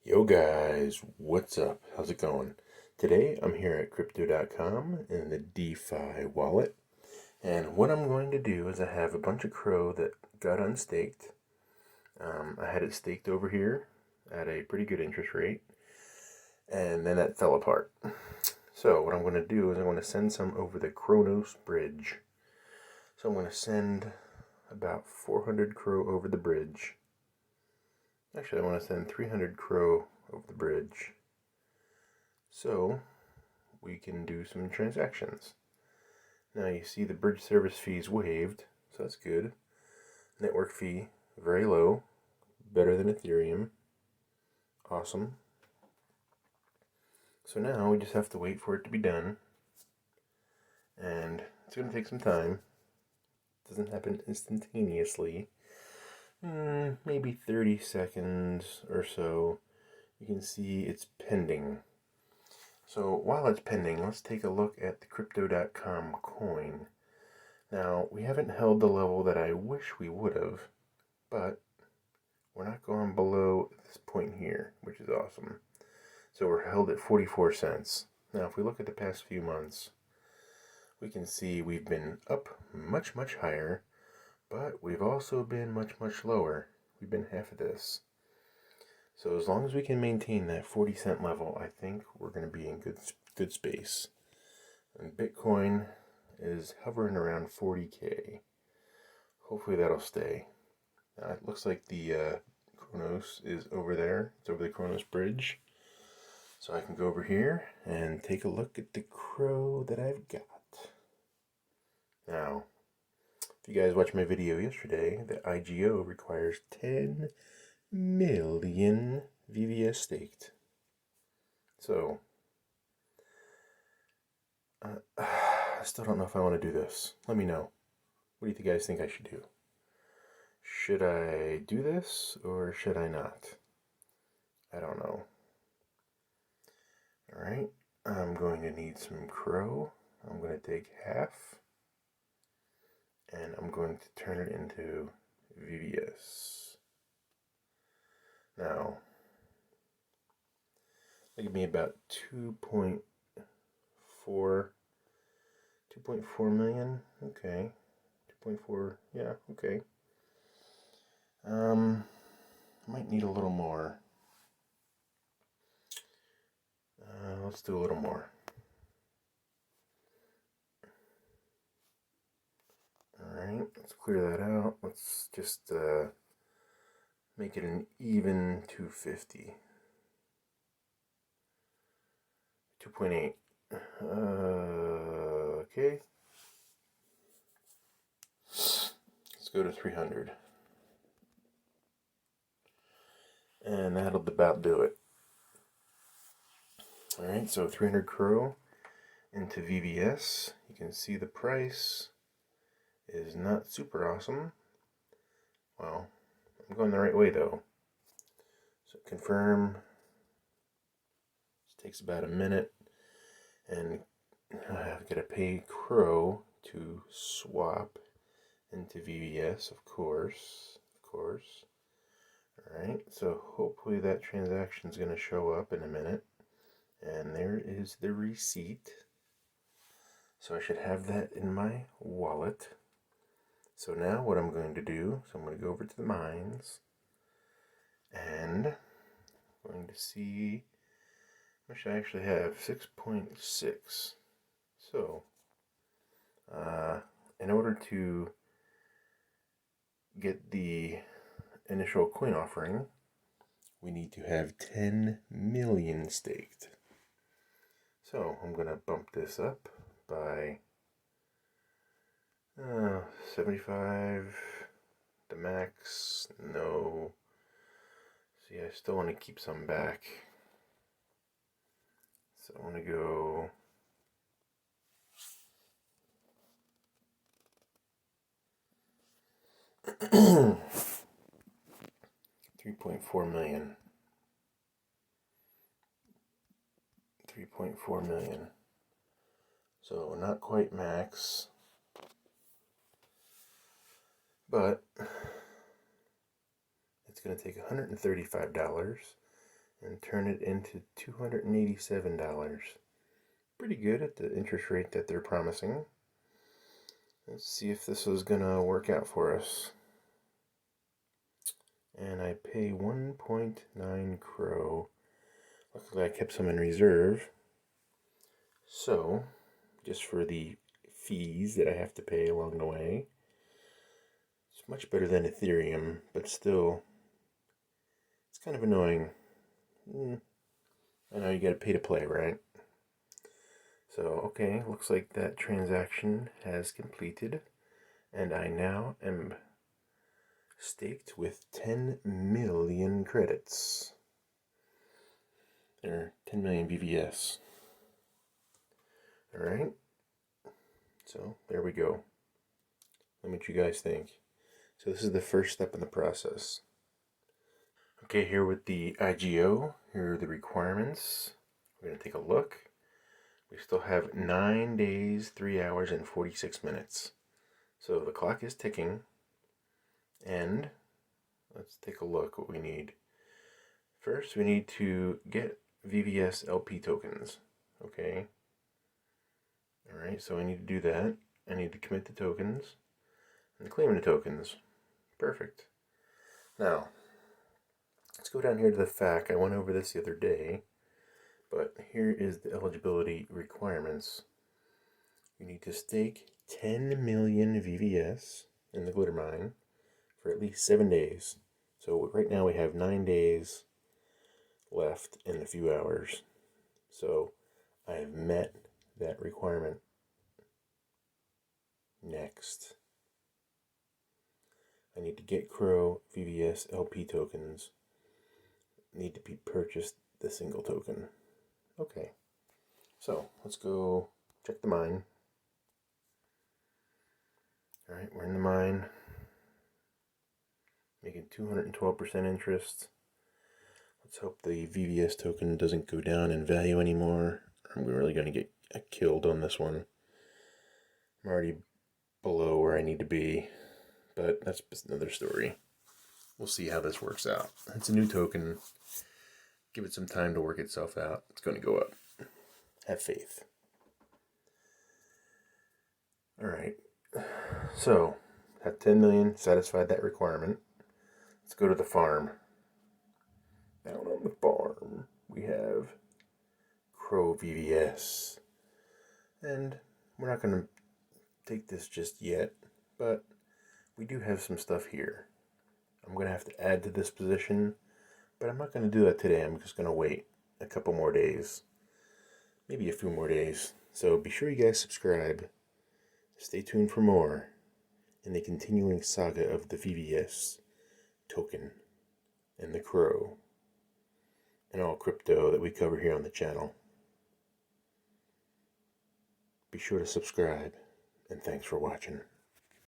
Yo guys, what's up? How's it going? Today I'm here at Crypto.com in the Defi wallet, and what I'm going to do is I have a bunch of CRO that got unstaked. I had it staked over here at a pretty good interest rate, and then that fell apart. So what I'm going to do is I'm going to send some over the Kronos bridge. So I'm going to send about 400 CRO over the bridge. Actually, I want to send 300 CRO over the bridge, so we can do some transactions. Now you see the bridge service fee is waived, so that's good. Network fee, very low, better than Ethereum. Awesome. So now we just have to wait for it to be done, and it's going to take some time. It doesn't happen instantaneously. Maybe 30 seconds or so. You can see it's pending. So while it's pending, let's take a look at the Crypto.com coin. Now, we haven't held the level that I wish we would have, but we're not going below this point here, which is awesome. So we're held at 44 cents. Now, if we look at the past few months, we can see we've been up much, much higher, but we've also been much, much lower. We've been half of this. So as long as we can maintain that 40-cent level, I think we're going to be in good space. And Bitcoin is hovering around 40K. Hopefully that'll stay. It looks like the Kronos is over there. It's over the Kronos bridge. So I can go over here and take a look at the CRO that I've got. Now, if you guys watched my video yesterday, the IGO requires 10 million VVS staked. So, I still don't know if I want to do this. Let me know. What do you guys think I should do? Should I do this or should I not? I don't know. Alright, I'm going to need some CRO. I'm going to take half, and I'm going to turn it into VVS. Now, that give me about 2.4 million. Okay, 2.4. Yeah, okay. Might need a little more. Let's do a little more. Alright, let's clear that out. Let's just make it an even 250. 2.8. Okay. Let's go to 300. And that'll about do it. Alright, so 300 CRO into VVS. You can see the price is not super awesome. Well, I'm going the right way though. So confirm. This takes about a minute. And I've got to pay CRO to swap into VVS, of course. Alright, so hopefully that transaction is going to show up in a minute. And there is the receipt. So I should have that in my wallet. So now what I'm going to do, so I'm going to go over to the mines. And I'm going to see how much I actually have. 6.6. So, in order to get the initial coin offering, we need to have 10 million staked. So I'm going to bump this up by 75, the max. No. See, I still want to keep some back. So I want to go 3.4 million. 3.4 million. So not quite max, but it's going to take $135, and turn it into $287. Pretty good at the interest rate that they're promising. Let's see if this is gonna work out for us. And I pay 1.9 CRO. Luckily I kept some in reserve. So, just for the fees that I have to pay along the way, it's much better than Ethereum, but still, it's kind of annoying. I know you gotta pay to play, right? So, okay, looks like that transaction has completed, and I now am staked with 10 million credits. Or 10 million VVS. Alright, so there we go. Let me know what you guys think. So this is the first step in the process. Okay, here with the IGO, here are the requirements. We're going to take a look. We still have 9 days, 3 hours, and 46 minutes. So the clock is ticking. And let's take a look what we need. First, we need to get VVS LP tokens. Okay. Alright, so I need to do that. I need to commit the tokens and claim the tokens. Perfect. Now, let's go down here to the FAQ. I went over this the other day, but here is the eligibility requirements. You need to stake 10 million VVS in the glitter mine for at least 7 days. So right now we have 9 days left in a few hours. So I have met that requirement. Next, I need to get CRO VVS LP tokens. Need to be purchased the single token. Okay, so let's go check the mine. Alright, we're in the mine. Making 212% interest. Let's hope the VVS token doesn't go down in value anymore. I'm really going to get killed on this one. I'm already below where I need to be, but that's another story. We'll see how this works out. It's a new token. Give it some time to work itself out. It's going to go up. Have faith. Alright, so have 10 million, satisfied that requirement. Let's go to the farm. Down on the farm, we have CRO VVS. And we're not going to take this just yet, but we do have some stuff here. I'm going to have to add to this position, but I'm not going to do that today. I'm just going to wait a couple more days, maybe a few more days. So be sure you guys subscribe. Stay tuned for more in the continuing saga of the VVS token and the CRO and all crypto that we cover here on the channel. Be sure to subscribe, and thanks for watching.